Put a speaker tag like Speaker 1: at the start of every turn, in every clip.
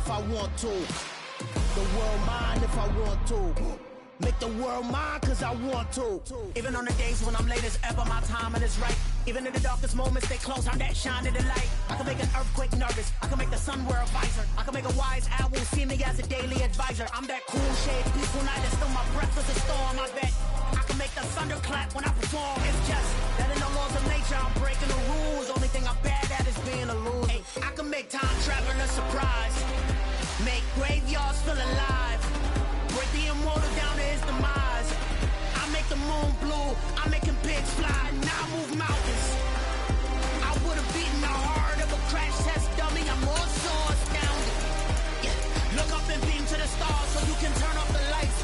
Speaker 1: if I want to. The world mine if I want to. Make the world mine cause I want to. Even on the days when I'm late as ever, my timing is right. Even in the darkest moments, stay close, I'm that shine to the light. I can make an earthquake nervous, I can make the sun wear a visor. I can make a wise owl see me as a daily advisor. I'm that cool shade, peaceful night, and still my breath is a storm, I bet. I can make the thunder clap when I perform. It's just that in the laws of nature, I'm breaking the rules. Only thing I'm bad at is being a loser. Hey, I can make time traveling a surprise. Make graveyards feel alive. Break the immortal down to his demise. I make the moon blue, I'm making pigs fly. Now I move mountains. I would've beaten the heart of a crash test dummy. I'm more so astounded. Yeah. Look up and beam to the stars so you can turn off the lights.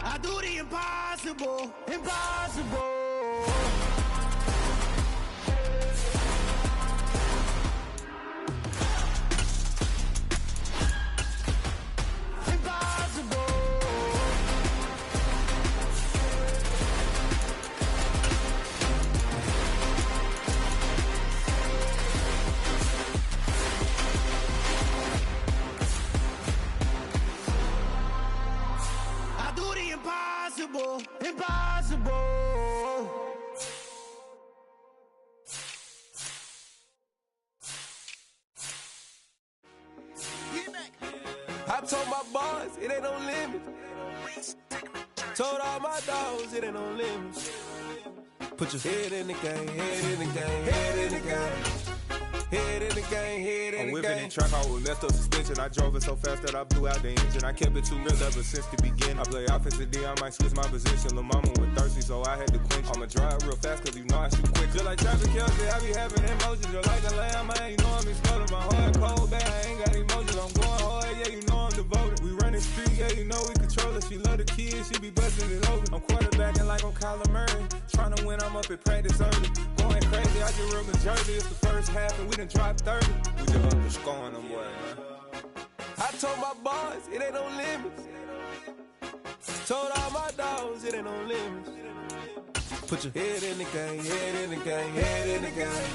Speaker 1: I do the impossible, impossible. Impossible.
Speaker 2: I told my boys it ain't no limit. Told all my dogs it ain't no limit. Put your head in the game, head in the game, head in the game. Head in the game, head in the game. I'm whipping and track out with messed up suspension. I drove it so fast that I blew out the engine. I kept it too real ever since the beginning. I play offensive D, I might switch my position. Lil' mama was thirsty, so I had to quench. I'ma drive real fast, cause you know I shoot quick. Just like traffic Kelsey, I be having emotions. Just like a lamb, man, you know I'm exploding. My heart cold, bad, I ain't got emotions. I'm going hard, yeah, you know I'm devoted. We running street, yeah, you know we control it. She love the kids, she be busting it over. I'm quarterbacking like I'm Kyler Murray. Trying to win, I'm up at practice early. Going crazy, I just real Jersey. It's the first half and we done dropped 30. We just underscoring them, boy, man. I told my boys, it ain't no limits. Told all my dogs, it ain't no limits. Put your head in the game, head in the game, head in the game.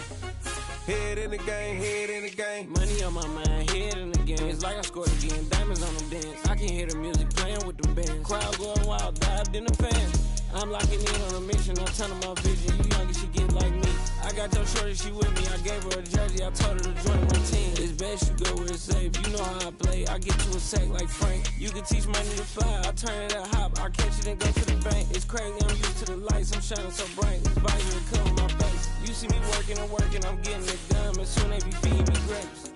Speaker 2: Head in the game, head in the game.
Speaker 3: Money on my mind, head in the game. It's like I scored again, diamonds on them dance. I can hear the music playing with them bands. Crowd going wild, dived in the fans. I'm locking in on a mission, I'm turning my vision. You young and she get like me. I got your shorty, she with me. I gave her a jersey, I told her to join my team. It's best you go where it's safe. You know how I play, I get to a sack like Frank. You can teach money to fly, I turn it up hop. I catch it and go to the bank. It's crazy, I'm used to the lights, I'm shining so bright. This visor will cover my face. You see me working and working, I'm getting it done. And soon they be feeding me grapes.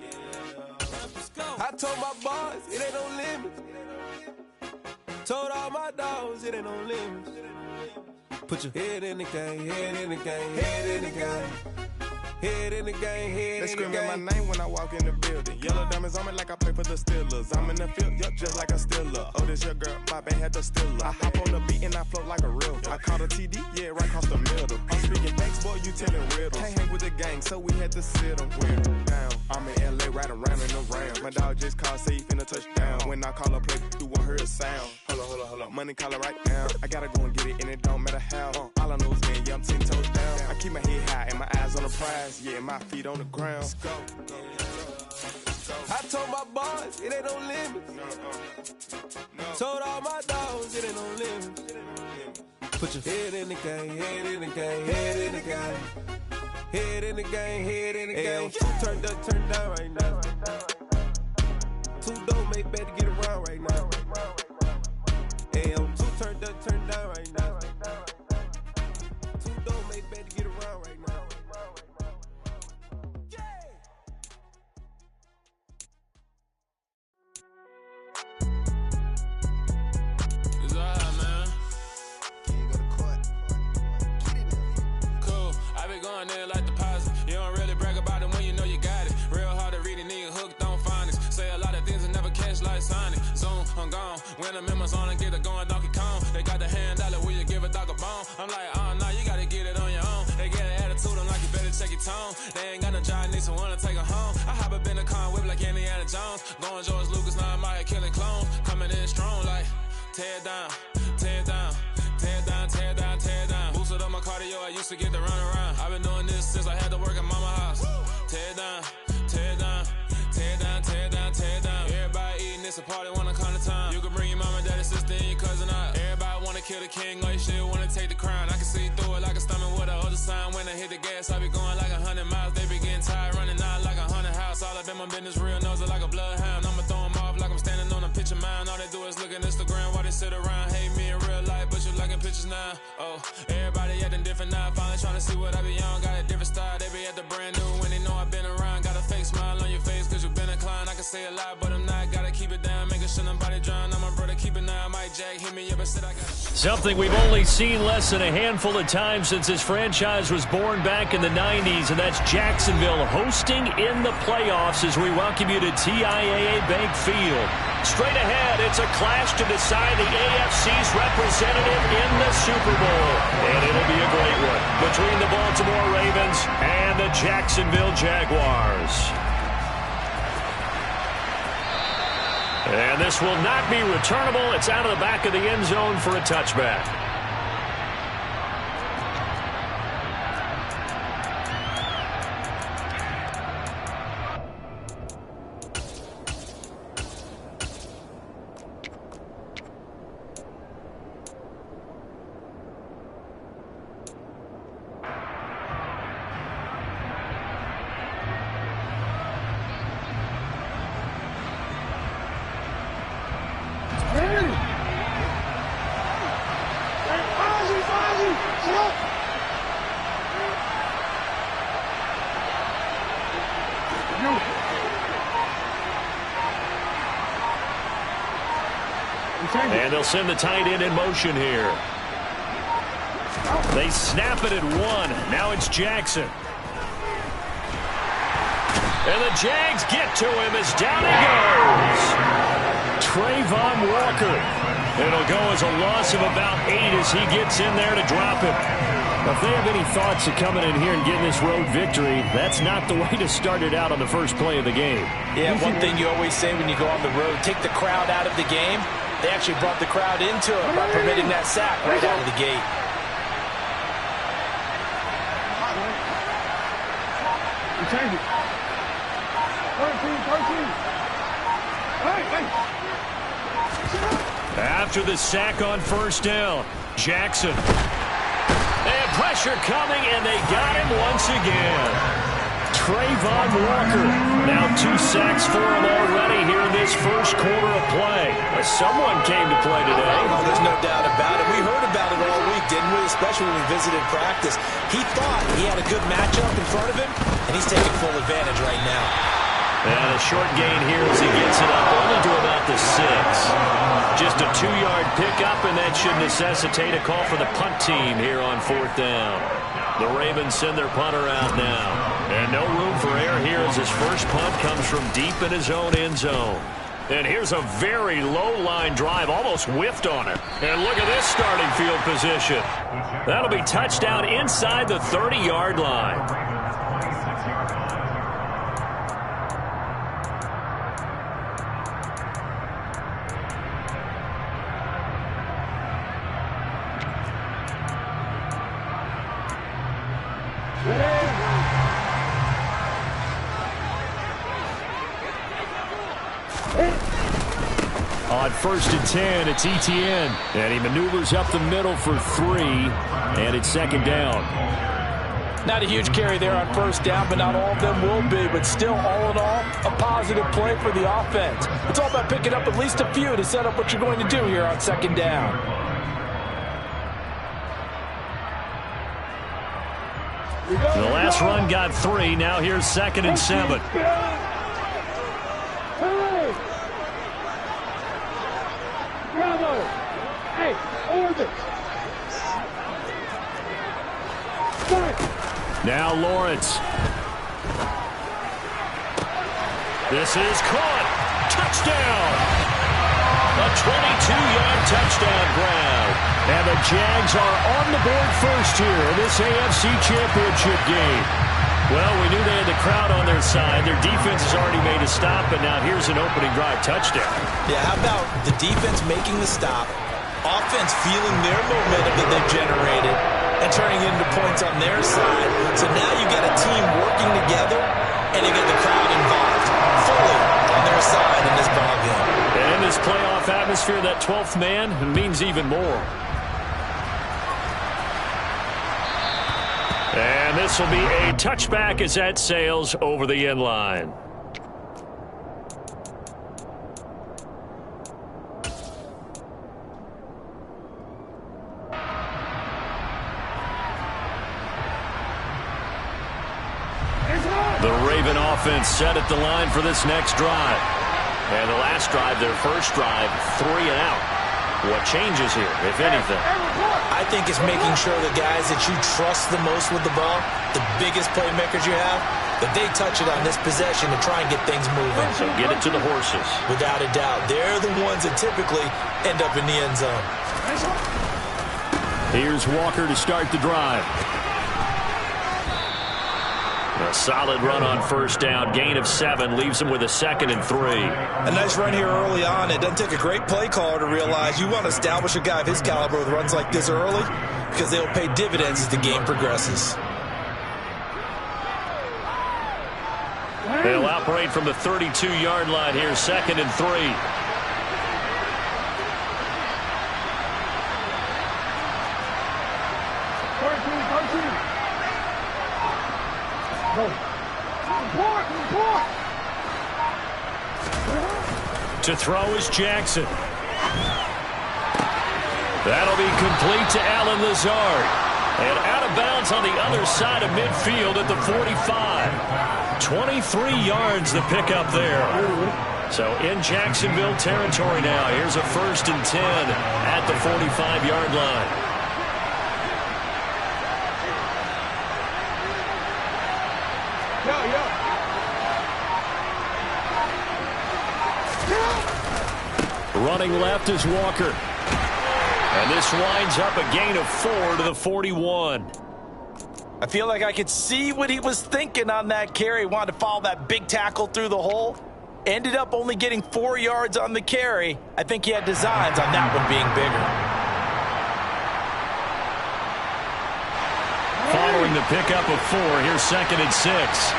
Speaker 2: I told my boys, it ain't no limits. Told all my dogs, it ain't no limits. Put your head in the game, head in the game, head in the game. Head in the game, head in the game. They screaming my name when I walk in the building. Yellow diamonds on me like I play for the Steelers. I'm in the field, yup, just like a Steeler. Oh, this your girl, my band had the Steeler. I hop on the beat and I float like a real. I caught a TD, yeah, right across the middle. I'm speaking thanks, boy, you telling riddles. Can't hang with the gang, so we had to sit them down. I'm in LA, riding around in the round. My dog just called, say he finna touch down. When I call a play, you won't hear a sound. Hold up, money call it right now. I gotta go and get it, and it don't matter how. All I know is, man, yeah, I'm 10 toes down. I keep my head high and my eyes on the prize. Yeah, my feet on the ground. Let's go. I told my boys, it ain't no limits. Told all my dogs, it ain't no limits. Put your head in the game, head in the game, head in the game. Head in the game, head in the game. Turned up, turned down right now. Two dope make better get around right now. Two turned up, turned down right now. Two dope make better get around right now.
Speaker 4: It's alright, man. Cool. I be going there like deposit. You don't really brag about it when you know you got it. Real hard to read a nigga hooked, don't find it. Say a lot of things and never catch like Sonic. Zoom, I'm gone. When I'm in my zone and get it going Donkey Kong. They got the hand dollar, will you give a dog a bone? I'm like, oh no, you gotta get it on your own. They get an attitude, I'm like, you better check your tone. They ain't got no job, need someone to take her home. I hop up in the car, whip like Indiana Jones. Going George Lucas, now I'm out here killing clones. Coming in strong like, tear down, tear down, tear down, tear down, tear down. Boosted up my cardio, used to get to run around. I've been doing this since I had to work at mama house. Tear it down, tear it down, tear it down, tear it down, tear it down. Everybody eating, it's a party, one kind of time. You can bring your mama, daddy, sister, and your cousin out. Everybody wanna kill the king, like shit, wanna take the crown. I can see through it like a stomach with a other sign. When I hit the gas, I be going like 100 miles. They be getting tired, running out like 100 house. All up in my business, real nose it like a bloodhound. I'ma throw them off like I'm standing on a picture mound. All they do is look at Instagram while they sit around. Hate me in real life, but you liking pictures now. Oh, everybody acting different now. Finally trying to see what I be on. Got a different style, they be at the brand new when they know I've been around. Got a fake smile on your face cause you been inclined. I can say a lot, but I'm not. Gotta keep it down, making sure nobody drown. I'm my brother, keep it now. Mike Jag hit me up and said I got
Speaker 5: something we've only seen less than a handful of times since this franchise was born back in the 90s, and that's Jacksonville hosting in the playoffs as we welcome you to TIAA Bank Field. Straight ahead, it's a clash to decide the AFC's representative in the Super Bowl. And it'll be a great one between the Baltimore Ravens and the Jacksonville Jaguars. And this will not be returnable. It's out of the back of the end zone for a touchback. And they'll send the tight end in motion here. They snap it at one. Now it's Jackson. And the Jags get to him as down he goes. Trayvon Walker. It'll go as a loss of about 8 as he gets in there to drop him. If they have any thoughts of coming in here and getting this road victory, that's not the way to start it out on the first play of the game.
Speaker 6: Yeah, one thing you always say when you go on the road, take the crowd out of the game. They actually brought the crowd into it by permitting that sack right out of the gate.
Speaker 5: After the sack on first down, Jackson. And pressure coming, and they got him once again. Trayvon Walker. Now 2 sacks for him already here in this first quarter of play. Someone came to play today.
Speaker 6: Oh, there's no doubt about it. We heard about it all week, didn't we? Especially when we visited practice. He thought he had a good matchup in front of him, and he's taking full advantage right now.
Speaker 5: And a short gain here as he gets it up only to about the 6. Just a 2-yard pickup, and that should necessitate a call for the punt team here on 4th down. The Ravens send their punter out now. And no room for error here as his first punt comes from deep in his own end zone. And here's a very low-line drive, almost whiffed on it. And look at this starting field position. That'll be touchdown inside the 30-yard line. On 1st and 10, it's Etienne. And he maneuvers up the middle for 3. And it's 2nd down.
Speaker 6: Not a huge carry there on 1st down, but not all of them will be. But still, all in all, a positive play for the offense. It's all about picking up at least a few to set up what you're going to do here on 2nd down.
Speaker 5: The last run got 3. Now here's 2nd and 7. Now Lawrence. This is caught. Touchdown. A 22-yard touchdown grab. And the Jags are on the board first here in this AFC Championship game. Well, we knew they had the crowd on their side. Their defense has already made a stop, and now here's an opening drive touchdown.
Speaker 6: Yeah, how about the defense making the stop, offense feeling their momentum that they've generated, and turning it into points on their side. So now you got a team working together, and you get the crowd involved fully on their side in this ballgame.
Speaker 5: And in this playoff atmosphere, that 12th man means even more. And this will be a touchback as that sails over the end line. The Raven offense set at the line for this next drive. And the last drive, their first drive, 3 and out. What changes here, if anything?
Speaker 6: I think it's making sure the guys that you trust the most with the ball, the biggest playmakers you have, that they touch it on this possession to try and get things moving.
Speaker 5: So get it to the horses.
Speaker 6: Without a doubt. They're the ones that typically end up in the end zone.
Speaker 5: Here's Walker to start the drive. A solid run on first down. Gain of 7 leaves him with a 2nd and 3.
Speaker 6: A nice run here early on. It doesn't take a great play caller to realize you want to establish a guy of his caliber with runs like this early because they'll pay dividends as the game progresses.
Speaker 5: They'll operate from the 32-yard line here, 2nd and 3. To throw is Jackson. That'll be complete to Allen Lazard. And out of bounds on the other side of midfield at the 45. 23 yards the pickup there. So in Jacksonville territory now. Here's a 1st and 10 at the 45-yard line. Running left is Walker. And this winds up a gain of 4 to the 41.
Speaker 6: I feel like I could see what he was thinking on that carry. Wanted to follow that big tackle through the hole. Ended up only getting 4 yards on the carry. I think he had designs on that one being bigger.
Speaker 5: Following the pickup of 4, here's 2nd and 6.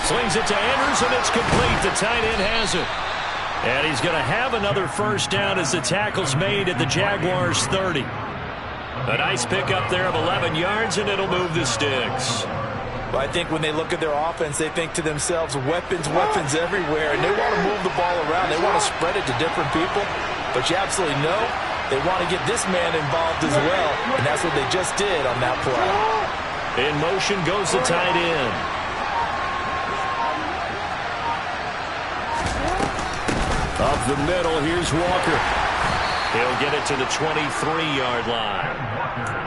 Speaker 5: Slings it to Andrews, and it's complete. The tight end has it. And he's going to have another first down as the tackle's made at the Jaguars' 30. A nice pickup there of 11 yards, and it'll move the sticks.
Speaker 6: Well, I think when they look at their offense, they think to themselves, weapons, weapons everywhere, and they want to move the ball around. They want to spread it to different people, but you absolutely know they want to get this man involved as well, and that's what they just did on that play.
Speaker 5: In motion goes the tight end. Up the middle, here's Walker. He'll get it to the 23-yard line.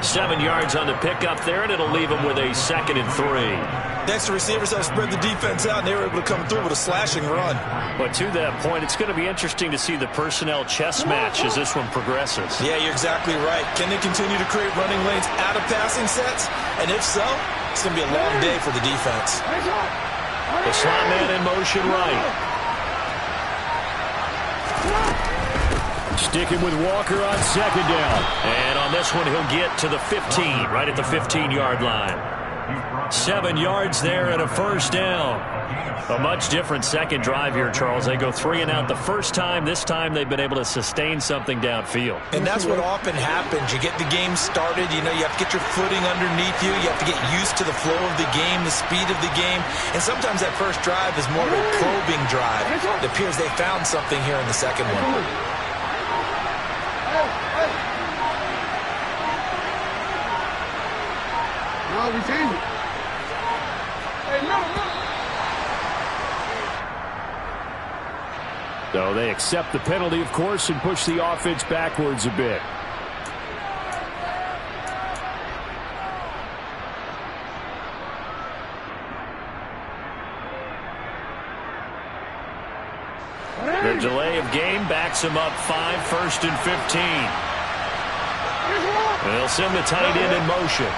Speaker 5: 7 yards on the pickup there, and it'll leave him with a 2nd and 3.
Speaker 6: Next, the receivers have spread the defense out, and they were able to come through with a slashing run.
Speaker 5: But to that point, it's going to be interesting to see the personnel chess match as this one progresses.
Speaker 6: Yeah, you're exactly right. Can they continue to create running lanes out of passing sets? And if so, it's going to be a long day for the defense.
Speaker 5: The slot man in motion right. Sticking with Walker on 2nd down. And on this one, he'll get to the 15, right at the 15-yard line. 7 yards there and a first down. A much different second drive here, Charles. They go 3 and out the first time. This time they've been able to sustain something downfield.
Speaker 6: And that's what often happens. You get the game started. You know, you have to get your footing underneath you. You have to get used to the flow of the game, the speed of the game. And sometimes that first drive is more of a probing drive. It appears they found something here in the second one.
Speaker 7: We change it. Hey, no.
Speaker 5: So they accept the penalty, of course, and push the offense backwards a bit. The delay of game backs him up 5, 1st and 15. They'll send the tight end in motion.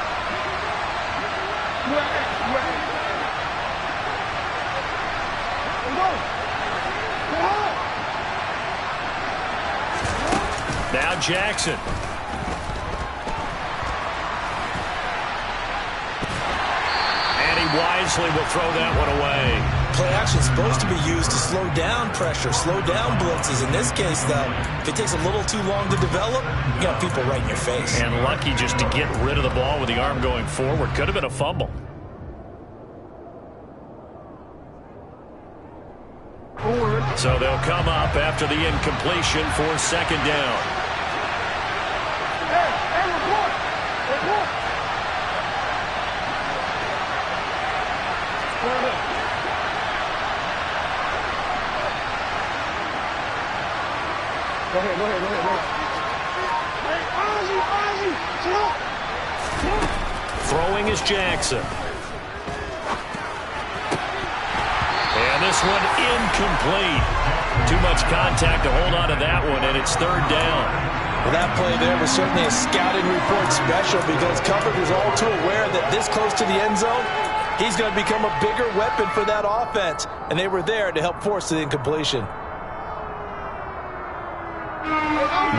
Speaker 5: Now Jackson. And he wisely will throw that one away.
Speaker 6: Play action is supposed to be used to slow down pressure, slow down blitzes. In this case, though, if it takes a little too long to develop, you got people right in your face.
Speaker 5: And lucky just to get rid of the ball with the arm going forward. Could have been a fumble. So they'll come up after the incompletion for second down.
Speaker 7: Go ahead.
Speaker 5: Throwing is Jackson. And this one incomplete. Too much contact to hold on to that one, and it's third down.
Speaker 6: Well, that play there was certainly a scouting report special because coverage was all too aware that this close to the end zone, he's going to become a bigger weapon for that offense, and they were there to help force the incompletion.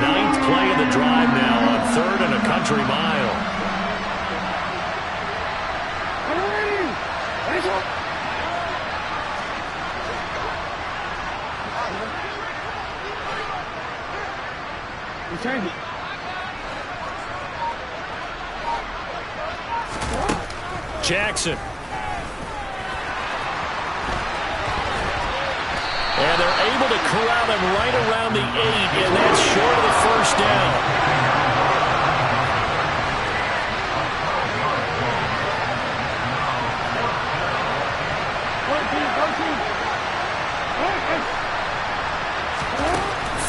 Speaker 5: Ninth play of the drive now on 3rd and a country mile. Jackson. And they're able to corral him right around the 8, and that's short of the first down.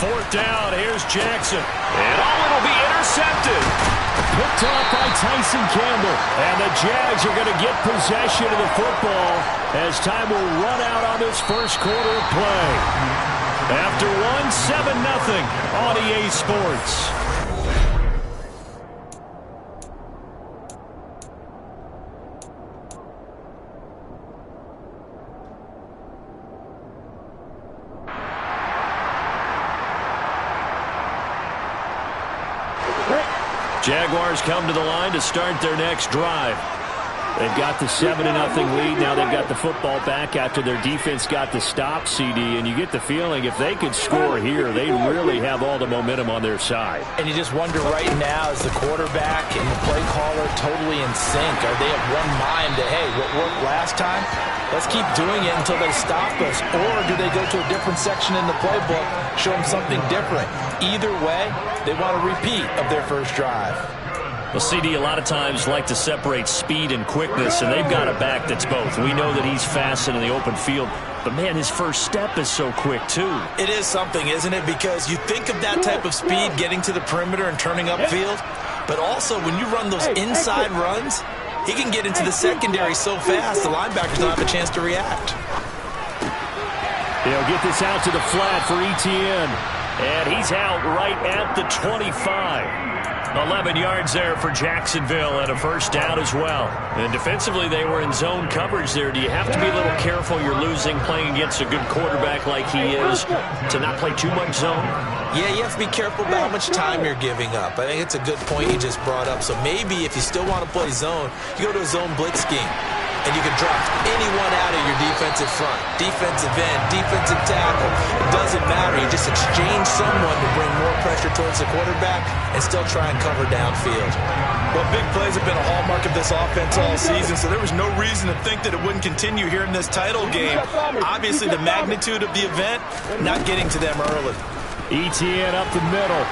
Speaker 5: Fourth down, here's Jackson. And it'll be intercepted. Picked off by Tyson Campbell. And the Jags are going to get possession of the football as time will run out on this first quarter of play. After 7-0 on EA Sports. Jaguars come to the line to start their next drive. They've got the 7-0 lead. Now they've got the football back after their defense got the stop, CD. And you get the feeling if they could score here, they really have all the momentum on their side.
Speaker 6: And you just wonder right now, is the quarterback and the play caller totally in sync? Are they of one mind that, hey, what worked last time? Let's keep doing it until they stop us. Or do they go to a different section in the playbook, show them something different? Either way, they want a repeat of their first drive.
Speaker 5: Well, CD, a lot of times like to separate speed and quickness, and they've got a back that's both. We know that he's fast in the open field, but, man, his first step is so quick, too.
Speaker 6: It is something, isn't it? Because you think of that type of speed getting to the perimeter and turning upfield, but also when you run those inside runs, he can get into the secondary so fast the linebackers don't have a chance to react.
Speaker 5: He'll get this out to the flat for Etienne, and he's out right at the 25. 11 yards there for Jacksonville and a first down as well. And defensively, they were in zone coverage there. Do you have to be a little careful? You're losing playing against a good quarterback like he is to not play too much zone?
Speaker 6: Yeah, you have to be careful about how much time you're giving up. I think it's a good point you just brought up. So maybe if you still want to play zone, you go to a zone blitz scheme. And you can drop anyone out of your defensive front, defensive end, defensive tackle. It doesn't matter. You just exchange someone to bring more pressure towards the quarterback and still try and cover downfield. Well, big plays have been a hallmark of this offense all season, so there was no reason to think that it wouldn't continue here in this title game. Obviously, the magnitude of the event, not getting to them early.
Speaker 5: Etienne up the middle.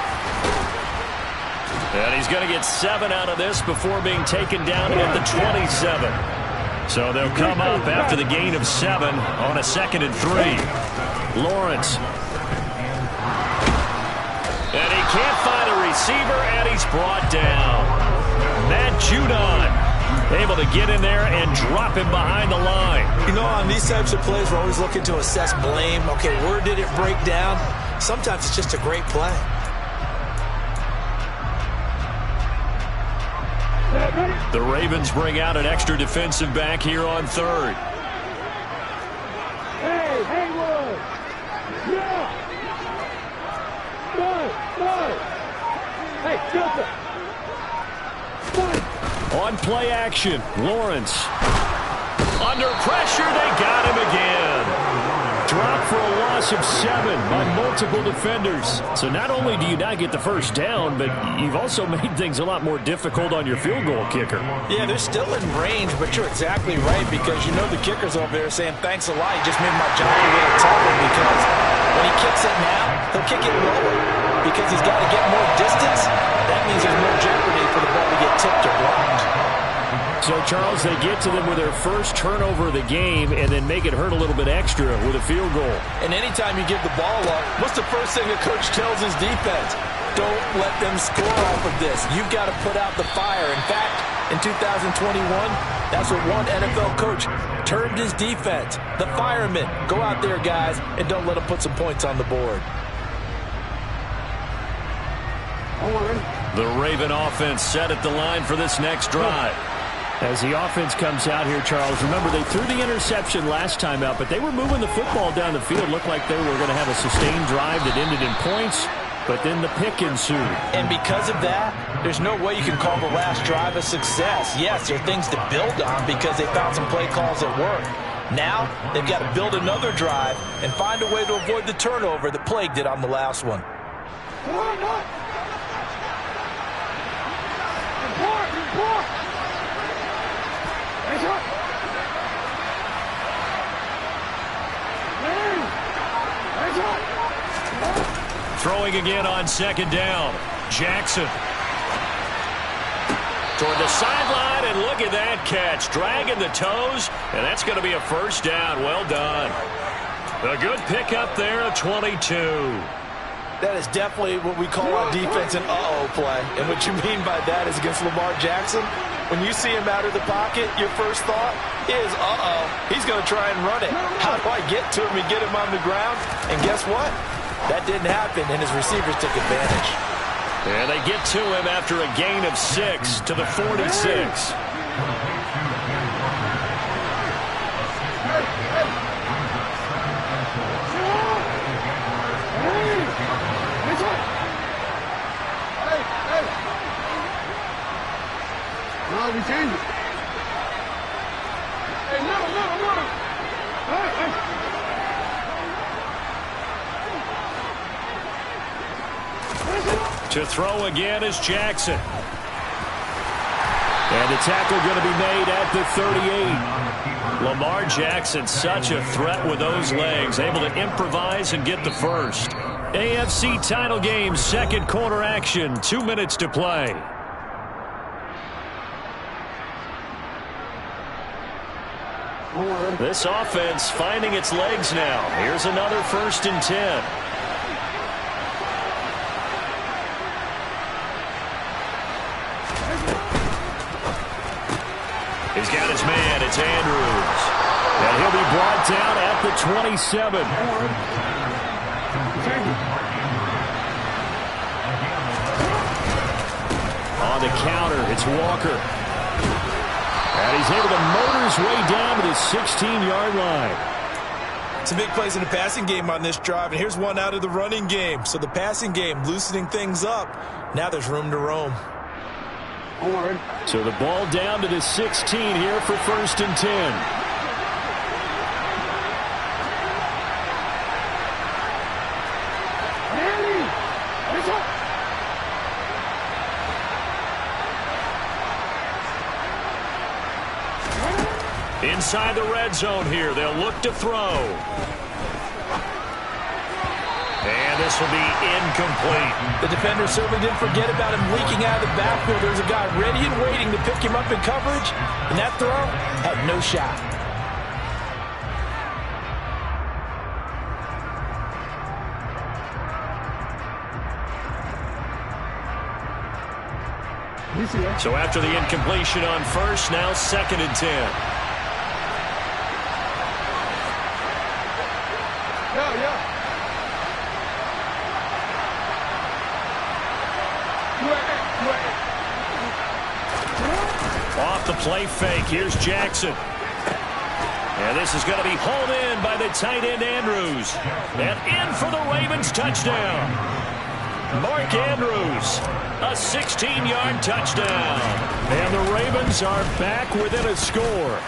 Speaker 5: And he's going to get 7 out of this before being taken down at the 27. So they'll come up after the gain of 7 on a 2nd and 3. Lawrence. And he can't find a receiver, and he's brought down. Matt Judon able to get in there and drop him behind the line.
Speaker 6: You know, on these types of plays, we're always looking to assess blame. Okay, where did it break down? Sometimes it's just a great play.
Speaker 5: The Ravens bring out an extra defensive back here on 3rd.
Speaker 7: Hey,
Speaker 5: On play action, Lawrence. Under pressure, they got him again. Drop for a loss of 7 by multiple defenders. So not only do you not get the first down, but you've also made things a lot more difficult on your field goal kicker.
Speaker 6: Yeah, they're still in range, but you're exactly right because you know the kicker's over there saying, thanks a lot. You just made my job a little tougher because when he kicks it now, he'll kick it lower because he's got to get more distance. That means there's more jeopardy for the ball to get tipped or blocked.
Speaker 5: So, Charles, they get to them with their first turnover of the game and then make it hurt a little bit extra with a field goal.
Speaker 6: And anytime you give the ball up, what's the first thing a coach tells his defense? Don't let them score off of this. You've got to put out the fire. In fact, in 2021, that's what one NFL coach termed his defense. The firemen. Go out there, guys, and don't let them put some points on the board.
Speaker 5: The Raven offense set at the line for this next drive. As the offense comes out here, Charles, remember they threw the interception last time out, but they were moving the football down the field. Looked like they were going to have a sustained drive that ended in points, but then the pick ensued. And
Speaker 6: because of that, there's no way you can call the last drive a success. Yes, there are things to build on because they found some play calls that work. Now, they've got to build another drive and find a way to avoid the turnover that plagued it on the last one.
Speaker 5: Throwing again on second down. Jackson. Toward the sideline, and look at that catch. Dragging the toes, and that's going to be a first down. Well done. A good pickup there at 22.
Speaker 6: That is definitely what we call on defense an uh-oh play. And what you mean by that is against Lamar Jackson, when you see him out of the pocket, your first thought is, uh-oh, he's going to try and run it. How do I get to him and get him on the ground? And guess what? That didn't happen, and his receivers took advantage.
Speaker 5: And they get to him after a gain of 6 to the 46.
Speaker 7: No, we change it. Hey, no. Hey.
Speaker 5: To throw again is Jackson. And the tackle going to be made at the 38. Lamar Jackson, such a threat with those legs, able to improvise and get the first. AFC title game, second quarter action, 2 minutes to play. This offense finding its legs now. Here's another 1st and 10. He's got his man. It's Andrews. And he'll be brought down at the 27. On the counter, it's Walker. And he's able to motor his way down to the 16-yard line.
Speaker 6: Some big plays in the passing game on this drive, and here's one out of the running game. So the passing game loosening things up. Now there's room to roam.
Speaker 5: So the ball down to the 16 here for 1st and 10. Inside the red zone here, they'll look to throw. And this will be incomplete.
Speaker 6: The defender certainly didn't forget about him leaking out of the backfield. There's a guy ready and waiting to pick him up in coverage, and that throw had no shot.
Speaker 5: So after the incompletion on first, now 2nd and 10. Off the play fake, here's Jackson. And this is going to be hauled in by the tight end Andrews. And in for the Ravens touchdown. Mark Andrews, a 16-yard touchdown.
Speaker 6: And the Ravens are back within a score.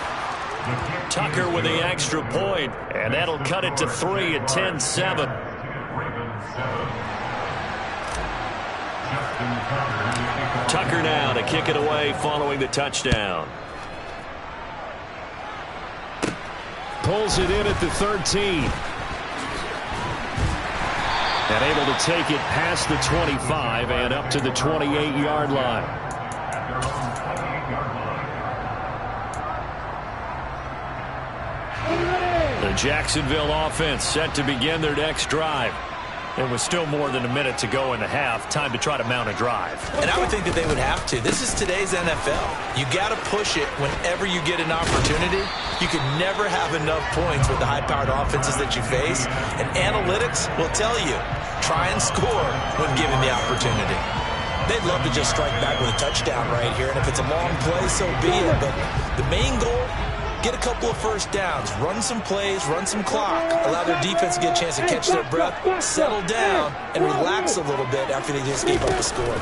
Speaker 5: Tucker with the extra point, and that'll cut it to 3 at 10-7. Tucker now to kick it away following the touchdown.
Speaker 6: Pulls it in at the 13. And able to take it past the 25 and up to the 28-yard line. The Jacksonville offense set to begin their next drive. And with still more than a minute to go in the half, time to try to mount a drive.
Speaker 8: And I would think that they would have to. This is today's NFL. You got to push it whenever you get an opportunity. You can never have enough points with the high-powered offenses that you face. And analytics will tell you, try and score when given the opportunity. They'd love to just strike back with a touchdown right here. And if it's a long play, so be it. But the main goal, get a couple of first downs, run some plays, run some clock, allow their defense to get a chance to catch their breath, settle down, and relax a little bit after they just gave up a score.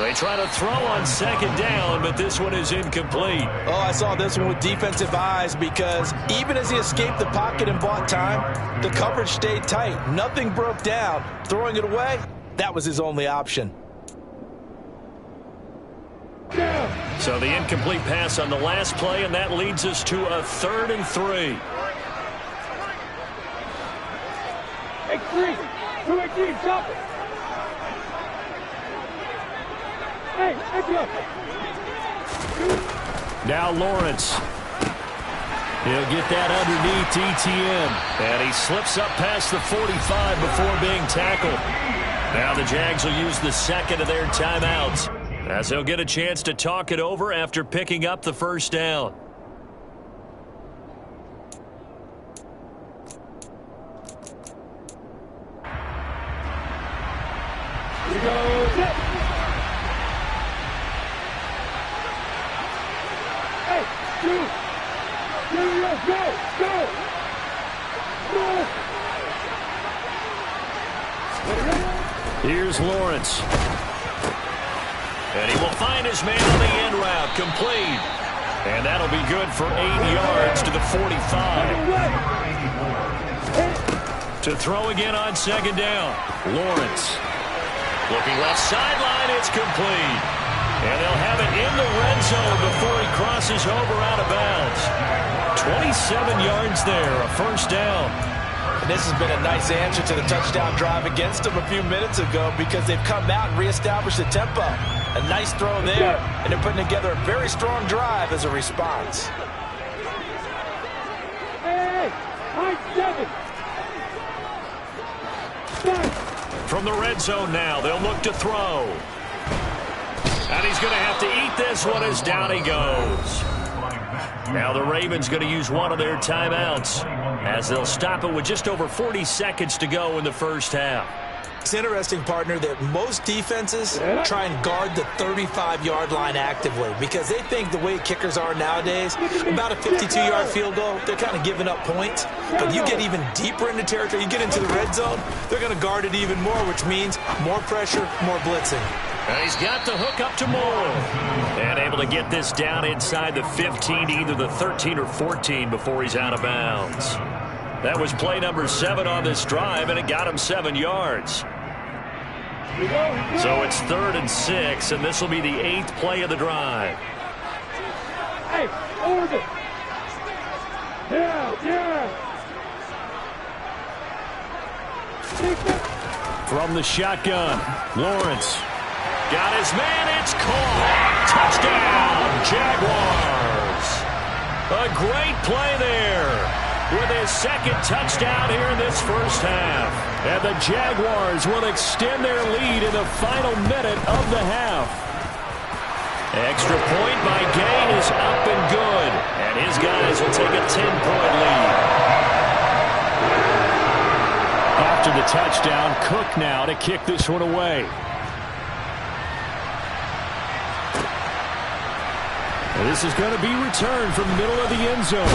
Speaker 5: They try to throw on second down, but this one is incomplete.
Speaker 8: Oh, I saw this one with defensive eyes because even as he escaped the pocket and bought time, the coverage stayed tight. Nothing broke down. Throwing it away, that was his only option.
Speaker 5: So the incomplete pass on the last play, and that leads us to a 3rd and 3.
Speaker 7: Hey, stop it. Hey,
Speaker 5: now Lawrence. He'll get that underneath ETN. And he slips up past the 45 before being tackled. Now the Jags will use the second of their timeouts, as they'll get a chance to talk it over after picking up the first down.
Speaker 7: Here we go. Hey, go.
Speaker 5: Here's Lawrence. And he will find his man on the end route, complete. And that'll be good for 8 yards to the 45. To throw again on second down. Lawrence. Looking left sideline, it's complete. And they'll have it in the red zone before he crosses over out of bounds. 27 yards there, a first down.
Speaker 8: And this has been a nice answer to the touchdown drive against them a few minutes ago because they've come out and reestablished the tempo. A nice throw there, and they're putting together a very strong drive as a response.
Speaker 7: Hey,
Speaker 5: From the red zone now, they'll look to throw. And he's going to have to eat this one as down he goes. Now the Ravens going to use one of their timeouts, as they'll stop it with just over 40 seconds to go in the first half.
Speaker 8: It's interesting, partner, that most defenses try and guard the 35-yard line actively because they think the way kickers are nowadays, about a 52-yard field goal, they're kind of giving up points. But you get even deeper into territory, you get into the red zone, they're going to guard it even more, which means more pressure, more blitzing.
Speaker 5: And he's got the hook up to Moore. And able to get this down inside the 15, either the 13 or 14 before he's out of bounds. That was play number 7 on this drive, and it got him 7 yards. So it's 3rd and 6, and this will be the 8th play of the drive.
Speaker 7: Hey, over. Yeah.
Speaker 5: From the shotgun, Lawrence. Got his man, it's caught. Touchdown, Jaguars. A great play there with his second touchdown here in this first half. And the Jaguars will extend their lead in the final minute of the half. Extra point by Gain is up and good. And his guys will take a 10-point lead. After the touchdown, Cook now to kick this one away. This is going to be returned from the middle of the end zone.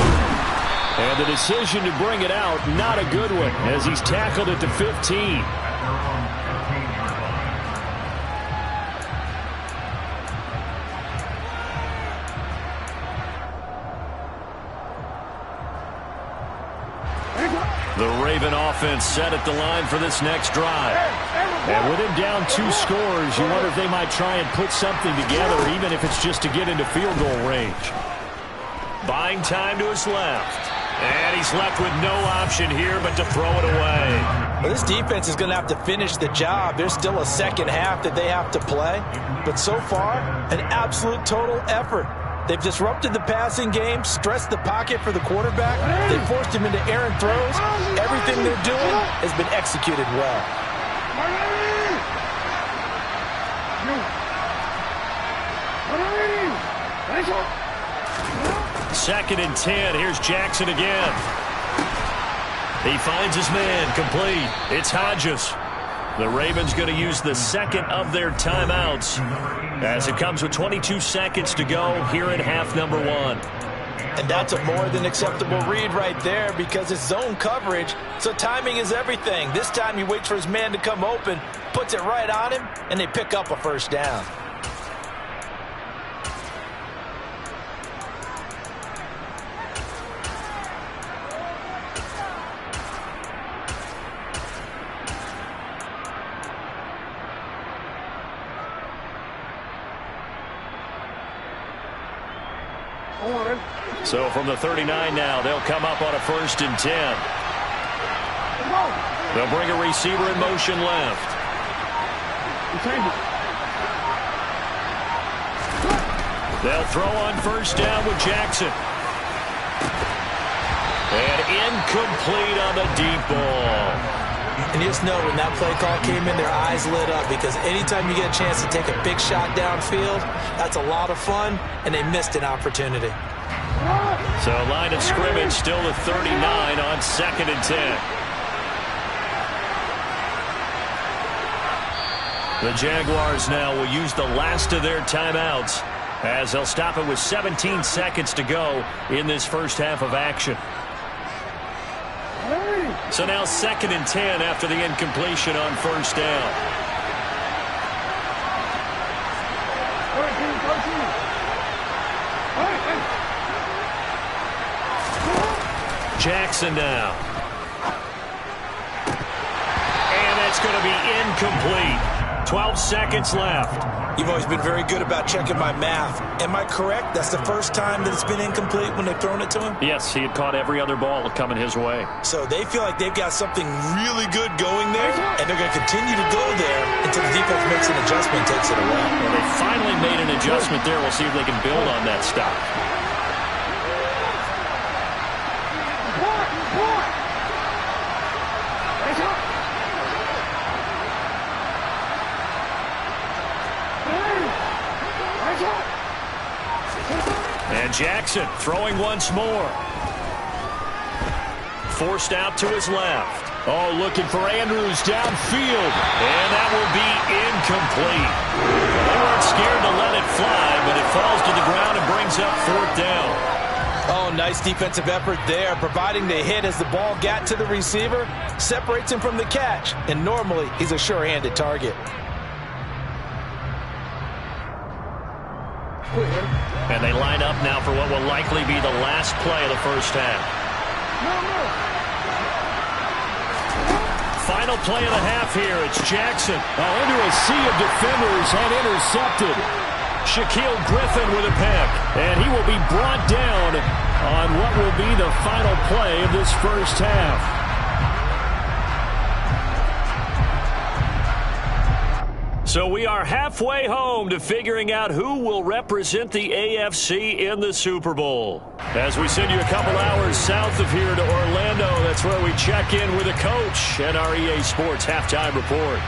Speaker 5: And the decision to bring it out, not a good one, as he's tackled it to 15. The Raven offense set at the line for this next drive. And with him down 2 scores, you wonder if they might try and put something together, even if it's just to get into field goal range. Buying time to his left. And he's left with no option here but to throw it away.
Speaker 8: Well, this defense is going to have to finish the job. There's still a second half that they have to play. But so far, an absolute total effort. They've disrupted the passing game, stressed the pocket for the quarterback. They forced him into errant throws. Everything they're doing has been executed well.
Speaker 5: 2nd and 10. Here's Jackson again. He finds his man, complete. It's Hodges. The Ravens going to use the second of their timeouts as it comes with 22 seconds to go here in half number 1.
Speaker 8: And that's a more than acceptable read right there because it's zone coverage, so timing is everything. This time he waits for his man to come open, puts it right on him, and they pick up a first down.
Speaker 5: So from the 39 now, they'll come up on a 1st and 10. They'll bring a receiver in motion left. They'll throw on 1st down with Jackson. And incomplete on the deep ball.
Speaker 8: And you just know when that play call came in, their eyes lit up because anytime you get a chance to take a big shot downfield, that's a lot of fun, and they missed an opportunity.
Speaker 5: So line of scrimmage still the 39 on 2nd and 10. The Jaguars now will use the last of their timeouts as they'll stop it with 17 seconds to go in this first half of action. So now 2nd and 10 after the incompletion on 1st down. Jackson now. And that's going to be incomplete. 12 seconds left.
Speaker 8: You've always been very good about checking my math. Am I correct? That's the first time that it's been incomplete when they've thrown it to him?
Speaker 5: Yes, he had caught every other ball coming his way.
Speaker 8: So they feel like they've got something really good going there, and they're going to continue to go there until the defense makes an adjustment and takes it away.
Speaker 5: Well, they finally made an adjustment there. We'll see if they can build on that stop. And Jackson throwing once more. Forced out to his left. Oh, looking for Andrews downfield. And that will be incomplete. They weren't scared to let it fly, but it falls to the ground and brings up 4th down.
Speaker 8: Oh, nice defensive effort there, providing the hit as the ball got to the receiver, separates him from the catch, and normally he's a sure-handed target.
Speaker 5: And they line up now for what will likely be the last play of the first half. Final play of the half here. It's Jackson. Into a sea of defenders and intercepted. Shaquille Griffin with a pick. And he will be brought down on what will be the final play of this first half. So we are halfway home to figuring out who will represent the AFC in the Super Bowl. As we send you a couple hours south of here to Orlando, that's where we check in with the coach and our EA Sports Halftime Report.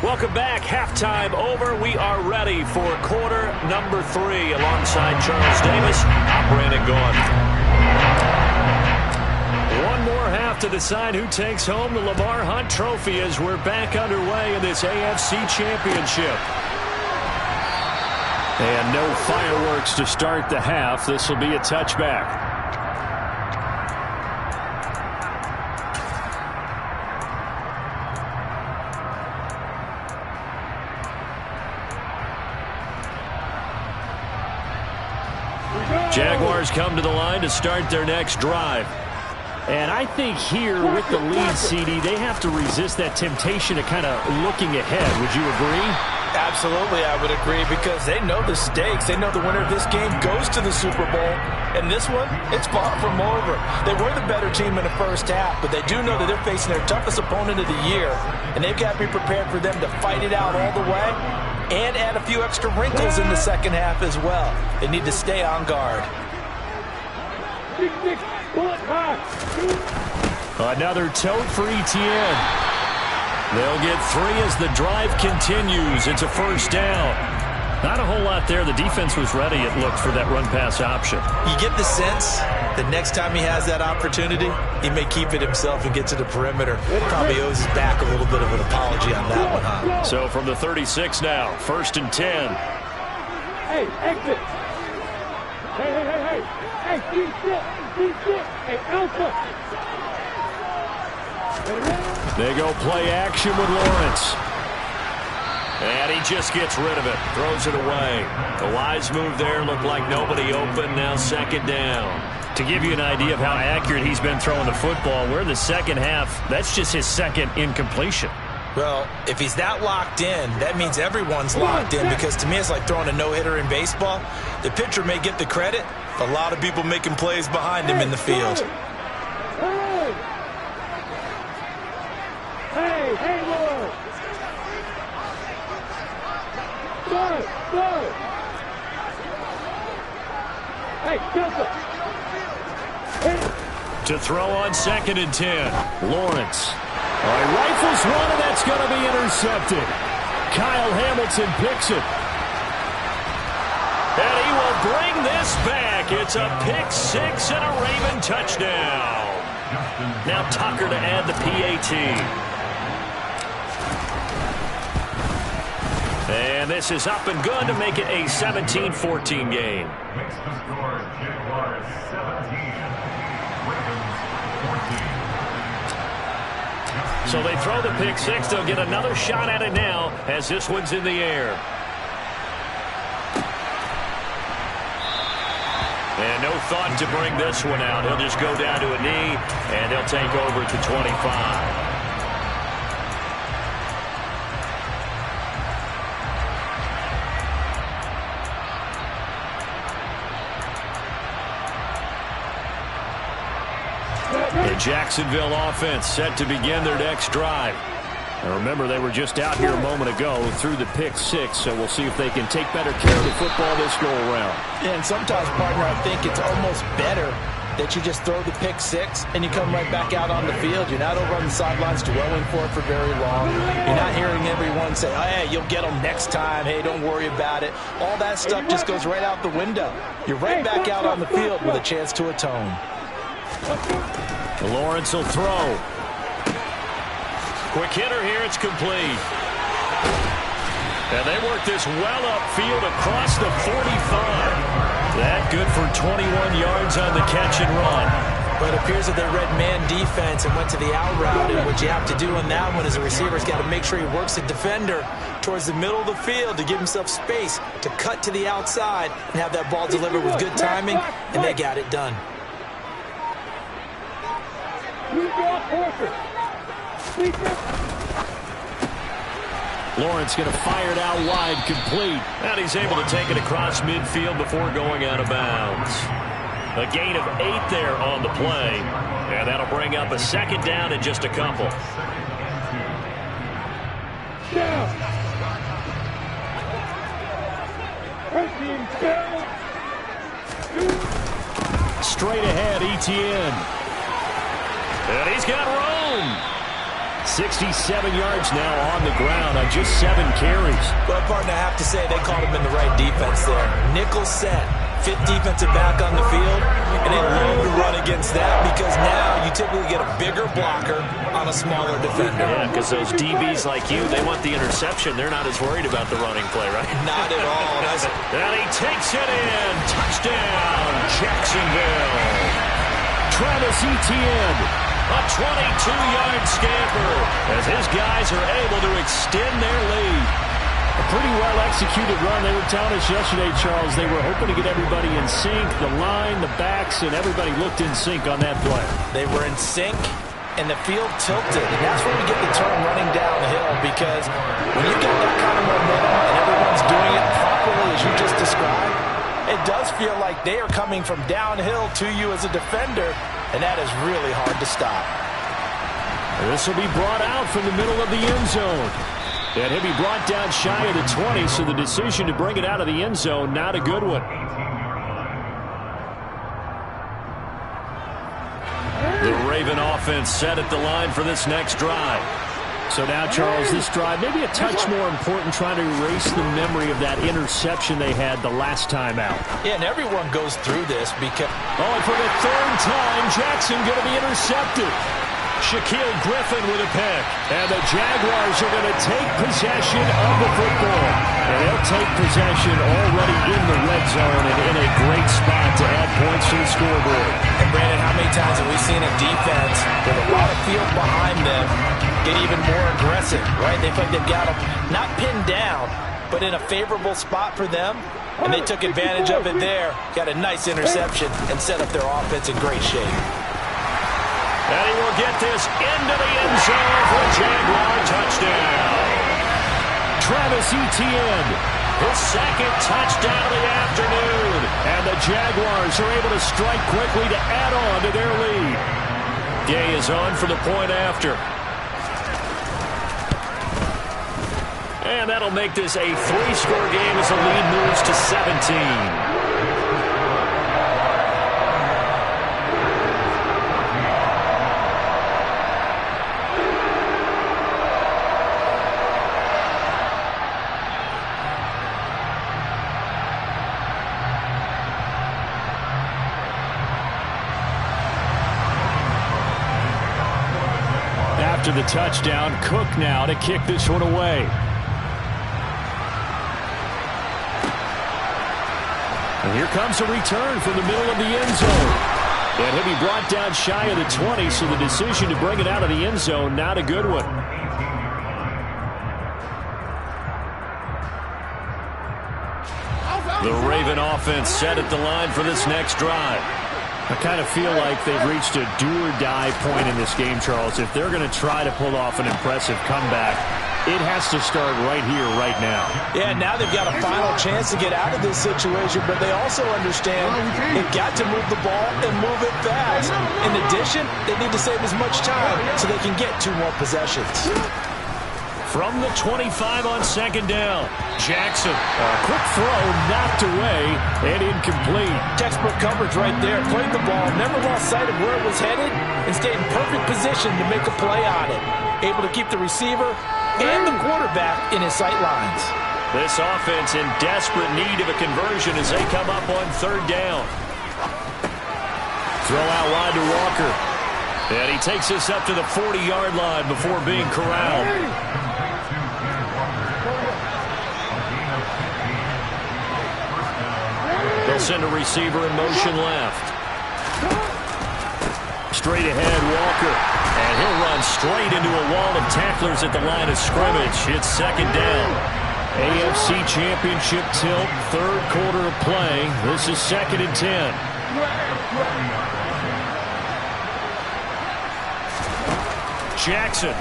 Speaker 5: Welcome back. Halftime over. We are ready for quarter number 3 alongside Charles Davis. I'm Brandon Gaughan. One more half to decide who takes home the Lamar Hunt Trophy as we're back underway in this AFC Championship. And no fireworks to start the half. This will be a touchback. Jaguars come to the line to start their next drive. And I think here with the lead, CD, they have to resist that temptation of kind of looking ahead. Would you agree?
Speaker 6: Absolutely, I would agree, because they know the stakes. They know the winner of this game goes to the Super Bowl. And this one, it's far from over. They were the better team in the first half, but they do know that they're facing their toughest opponent of the year. And they've got to be prepared for them to fight it out all the way and add a few extra wrinkles in the second half as well. They need to stay on guard.
Speaker 5: Another tote for Etienne. They'll get 3 as the drive continues. It's a first down. Not a whole lot there. The defense was ready, it looked, for that run-pass option.
Speaker 8: You get the sense that next time he has that opportunity, he may keep it himself and get to the perimeter. Probably owes his back a little bit of an apology on that one, huh?
Speaker 5: So from the 36 now, 1st and 10.
Speaker 7: Hey, exit. Hey. Hey, deep sit. Hey, alpha.
Speaker 5: They go play action with Lawrence. And he just gets rid of it. Throws it away. A wise move there. Looked like nobody open. Now 2nd down. To give you an idea of how accurate he's been throwing the football, we're in the second half. That's just his 2nd incompletion.
Speaker 8: Well, if he's that locked in, that means everyone's locked in, because to me it's like throwing a no-hitter in baseball. The pitcher may get the credit. A lot of people making plays behind him in the field.
Speaker 7: Hey, Lord. Go. Hey, Delta.
Speaker 5: To throw on 2nd and 10. Lawrence. All right, rifles one, and that's going to be intercepted. Kyle Hamilton picks it. And he will bring this back. It's a pick 6 and a Raven touchdown. Now Tucker to add the PAT. And this is up and good to make it a 17-14 game. So they throw the pick 6. They'll get another shot at it now as this one's in the air. And no thought to bring this one out. He'll just go down to a knee, and he'll take over at the 25. The Jacksonville offense set to begin their next drive. And remember, they were just out here a moment ago through the pick 6, so we'll see if they can take better care of the football this go-around.
Speaker 6: And sometimes, partner, I think it's almost better that you just throw the pick 6 and you come right back out on the field. You're not over on the sidelines dwelling for it for very long. You're not hearing everyone say, oh, hey, you'll get them next time. Hey, don't worry about it. All that stuff just goes right out the window. You're right back out on the field with a chance to atone.
Speaker 5: Lawrence will throw. Quick hitter here, it's complete. And they work this well upfield across the 45. That good for 21 yards on the catch and run.
Speaker 8: But it appears that they read man defense and went to the out route. And what you have to do on that one is a receiver's got to make sure he works the defender towards the middle of the field to give himself space to cut to the outside and have that ball delivered with good timing, and they got it done.
Speaker 5: Lawrence going to fire it out wide, complete. And he's able to take it across midfield before going out of bounds. A gain of 8 there on the play. And that'll bring up a 2nd down and just a couple. Straight ahead, Etienne. And he's got room. 67 yards now on the ground on just 7 carries.
Speaker 8: Well, partner, I have to say they called him in the right defense there. Nickel set, fifth defensive back on the field, and they love to run against that because now you typically get a bigger blocker on a smaller defender.
Speaker 5: Yeah, because those DBs like you, they want the interception. They're not as worried about the running play, right?
Speaker 8: Not at all.
Speaker 5: And he takes it in. Touchdown, Jacksonville. Travis Etienne, a 22-yard scamper as his guys are able to extend their lead.
Speaker 6: A pretty well-executed run. They were telling us yesterday, Charles, they were hoping to get everybody in sync, the line, the backs, and everybody looked in sync on that play.
Speaker 8: They were in sync, and the field tilted. And that's where we get the term running downhill, because when you get that kind of momentum and everyone's doing it properly as you just described, it does feel like they are coming from downhill to you as a defender, and that is really hard to stop.
Speaker 6: This will be brought out from the middle of the end zone. And he'll be brought down shy of the 20, so the decision to bring it out of the end zone, not a good one.
Speaker 5: The Raven offense set at the line for this next drive.
Speaker 6: So now, Charles, this drive maybe a touch more important, trying to erase the memory of that interception they had the last time out.
Speaker 8: Yeah, and everyone goes through this because...
Speaker 6: Oh, and for the third time, Jackson going to be intercepted.
Speaker 5: Shaquille Griffin with a pick.
Speaker 6: And the Jaguars are going to take possession of the football. And they'll take possession already in the red zone and in a great spot to add points to the scoreboard.
Speaker 8: And Brandon, how many times have we seen a defense with a lot of field behind them get even more aggressive, right? They feel like they've got them not pinned down, but in a favorable spot for them. And they took advantage of it there. Got a nice interception and set up their offense in great shape.
Speaker 5: And he will get this into the end zone for a Jaguar touchdown.
Speaker 6: Travis Etienne,
Speaker 5: his second touchdown of the afternoon.
Speaker 6: And the Jaguars are able to strike quickly to add on to their lead.
Speaker 5: Gay is on for the point after. And that'll make this a 3-score game as the lead moves to 17.
Speaker 6: After the touchdown, Cook now to kick this one away. And here comes a return from the middle of the end zone. And he'll be brought down shy of the 20, so the decision to bring it out of the end zone, not a good one.
Speaker 5: The Raven offense set at the line for this next drive.
Speaker 6: I kind of feel like they've reached a do-or-die point in this game, Charles. If they're going to try to pull off an impressive comeback, it has to start right here, right now.
Speaker 8: Yeah, now they've got a final chance to get out of this situation, but they also understand they've got to move the ball and move it fast. In addition, they need to save as much time so they can get 2 more possessions.
Speaker 5: From the 25 on second down, Jackson.
Speaker 6: A quick throw knocked away and incomplete.
Speaker 8: Textbook coverage right there. Played the ball, never lost sight of where it was headed, and stayed in perfect position to make a play on it. Able to keep the receiver and the quarterback in his sight lines.
Speaker 5: This offense in desperate need of a conversion as they come up on third down. Throw out wide to Walker. And he takes this up to the 40-yard line before being corralled. They'll send a receiver in motion left. Straight ahead, Walker. And he'll run straight into a wall of tacklers at the line of scrimmage. It's second down.
Speaker 6: AFC Championship tilt, third quarter of play. This is 2nd and 10.
Speaker 5: Jackson.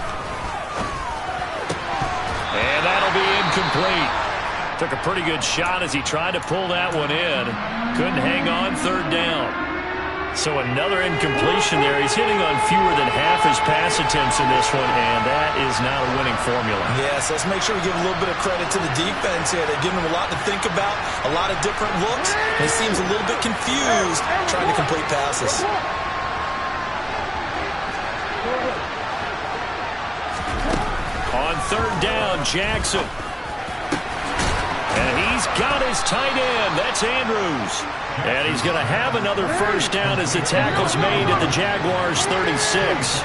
Speaker 5: And that'll be incomplete. Took a pretty good shot as he tried to pull that one in. Couldn't hang on third down. So another incompletion there. He's hitting on fewer than half his pass attempts in this one, and that is not a winning formula.
Speaker 8: Yes, let's make sure we give a little bit of credit to the defense here. They're giving him a lot to think about, a lot of different looks, and he seems a little bit confused trying to complete passes.
Speaker 5: On third down, Jackson. And he's got his tight end. That's Andrews. And he's going to have another first down as the tackle's made at the Jaguars' 36.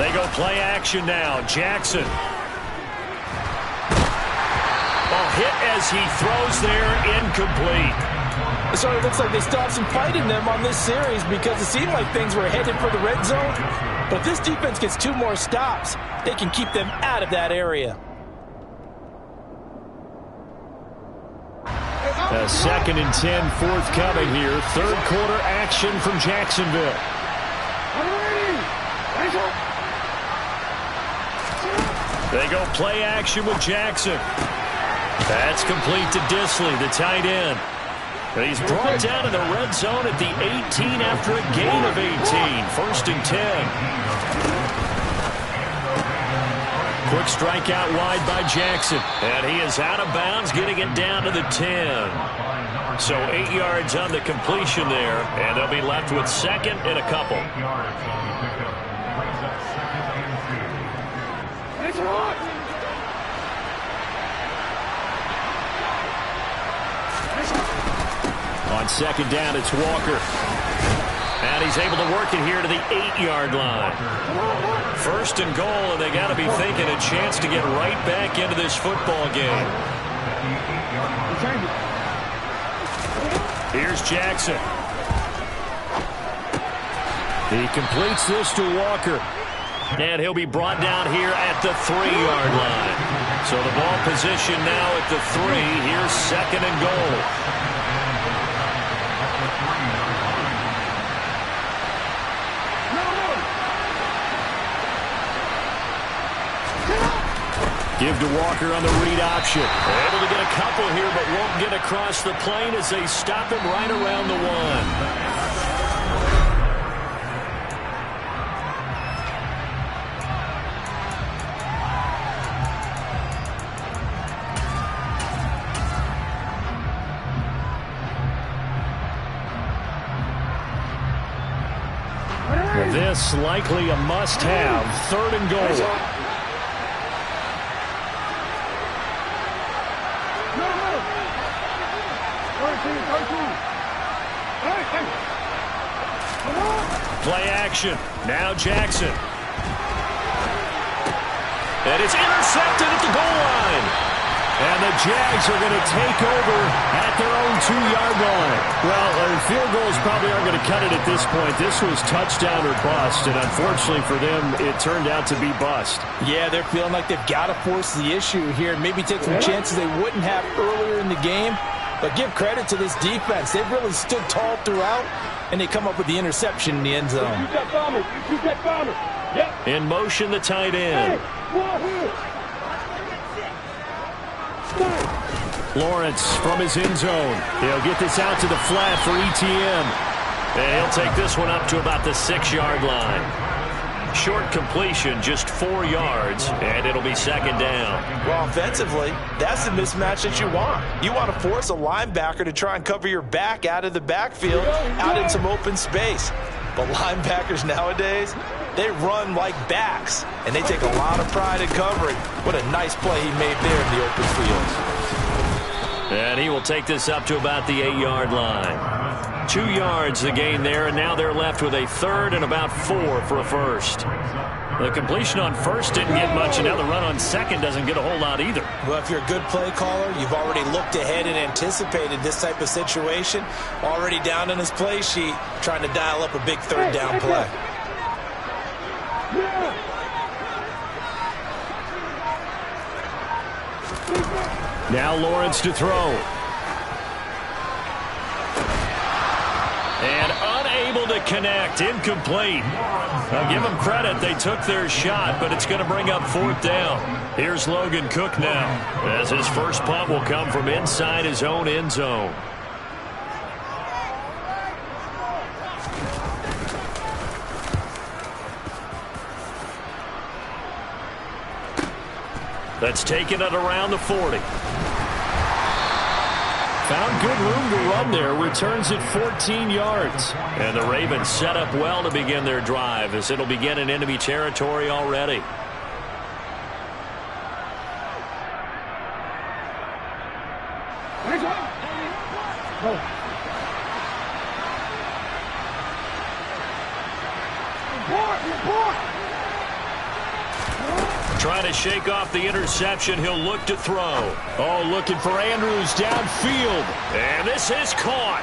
Speaker 5: They go play action now. Jackson. Ball hit as he throws there, incomplete.
Speaker 6: So it looks like they stopped some fight in them on this series because it seemed like things were headed for the red zone. But if this defense gets 2 more stops, they can keep them out of that area.
Speaker 5: A 2nd and 10 forthcoming here. Third quarter action from Jacksonville. They go play action with Jackson. That's complete to Disley, the tight end. But he's brought down in the red zone at the 18 after a gain of 18. 1st and 10. Quick strikeout wide by Jackson. And he is out of bounds, getting it down to the 10. So 8 yards on the completion there, and they'll be left with 2nd and a couple. On 2nd down, it's Walker. And he's able to work it here to the 8-yard line. 1st and goal, and they got to be thinking a chance to get right back into this football game. Here's Jackson. He completes this to Walker. And he'll be brought down here at the 3-yard line. So the ball position now at the 3. Here's 2nd and goal. Give to Walker on the read option. Able to get a couple here, but won't get across the plane as they stop him right around the 1. This likely a must-have. 3rd and goal. Play action. Now Jackson. And it's intercepted at the goal line. And the Jags are going to take over at their own 2-yard line. Well, field goals probably aren't going to cut it at this point. This was touchdown or bust, and unfortunately for them, it turned out to be bust.
Speaker 6: Yeah, they're feeling like they've got to force the issue here and maybe take some chances they wouldn't have earlier in the game. But give credit to this defense. They've really stood tall throughout, and they come up with the interception in the end zone.
Speaker 5: In motion, the tight end. Lawrence from his end zone. He'll get this out to the flat for ETN. And he'll take this one up to about the 6-yard line. Short completion, just 4 yards, and it'll be 2nd down.
Speaker 8: Well, offensively, that's the mismatch that you want. You want to force a linebacker to try and cover your back out of the backfield, out in some open space. But linebackers nowadays, they run like backs, and they take a lot of pride in covering. What a nice play he made there in the open field.
Speaker 5: And he will take this up to about the 8-yard line. 2 yards the gain there, and now they're left with a 3rd and about 4 for a first. The completion on 1st didn't get much, and now the run on 2nd doesn't get a whole lot either.
Speaker 8: Well, if you're a good play caller, you've already looked ahead and anticipated this type of situation. Already down in his play sheet, trying to dial up a big 3rd down play.
Speaker 5: Now Lawrence to throw. And unable to connect. Incomplete. I'll give them credit. They took their shot, but it's going to bring up 4th down. Here's Logan Cook now, as his first punt will come from inside his own end zone. That's taken it around the 40. Found good room to run there. Returns it 14 yards. And the Ravens set up well to begin their drive as it'll begin in enemy territory already. Trying to shake off the interception. He'll look to throw.
Speaker 6: Oh, looking for Andrews downfield.
Speaker 5: And this is caught.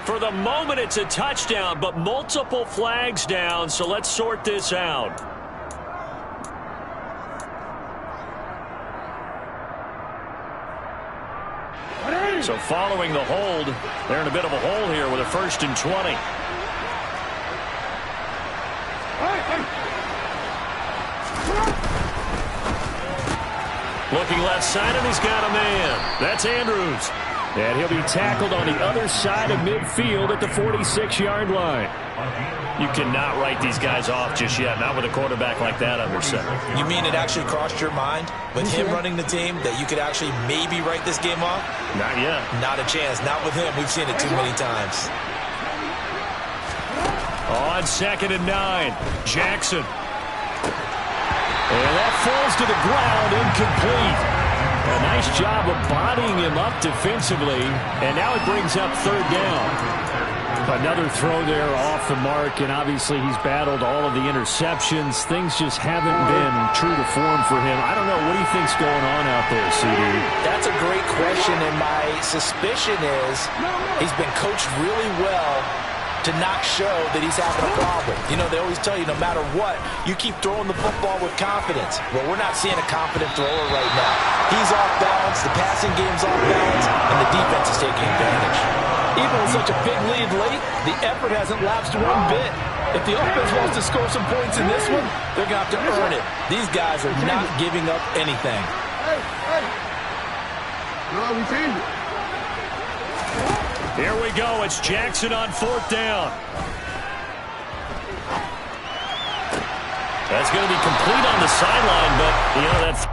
Speaker 5: For the moment, it's a touchdown, but multiple flags down, so let's sort this out. So following the hold, they're in a bit of a hole here with a 1st and 20. Looking left side, and he's got a man. That's Andrews.
Speaker 6: And he'll be tackled on the other side of midfield at the 46-yard line.
Speaker 5: You cannot write these guys off just yet, not with a quarterback like that under center.
Speaker 8: You mean it actually crossed your mind with him running the team that you could actually maybe write this game off?
Speaker 5: Not yet.
Speaker 8: Not a chance. Not with him. We've seen it too many times.
Speaker 5: On 2nd and 9, Jackson.
Speaker 6: And that falls to the ground, incomplete. A nice job of bodying him up defensively, and now it brings up 3rd down. Another throw there off the mark, and obviously he's battled all of the interceptions. Things just haven't been true to form for him. I don't know. What do you think's going on out there, CD?
Speaker 8: That's a great question, and my suspicion is he's been coached really well to not show that he's having a problem. You know, they always tell you no matter what, you keep throwing the football with confidence. Well, we're not seeing a confident thrower right now. He's off balance, the passing game's off balance, and the defense is taking advantage.
Speaker 6: Even with such a big lead late, the effort hasn't lapsed one bit. If the offense wants to score some points in this one, they're going to have to earn it.
Speaker 8: These guys are not giving up anything.
Speaker 7: No, we changed it.
Speaker 5: Here we go. It's Jackson on 4th down. That's going to be complete on the sideline, but, you know, that's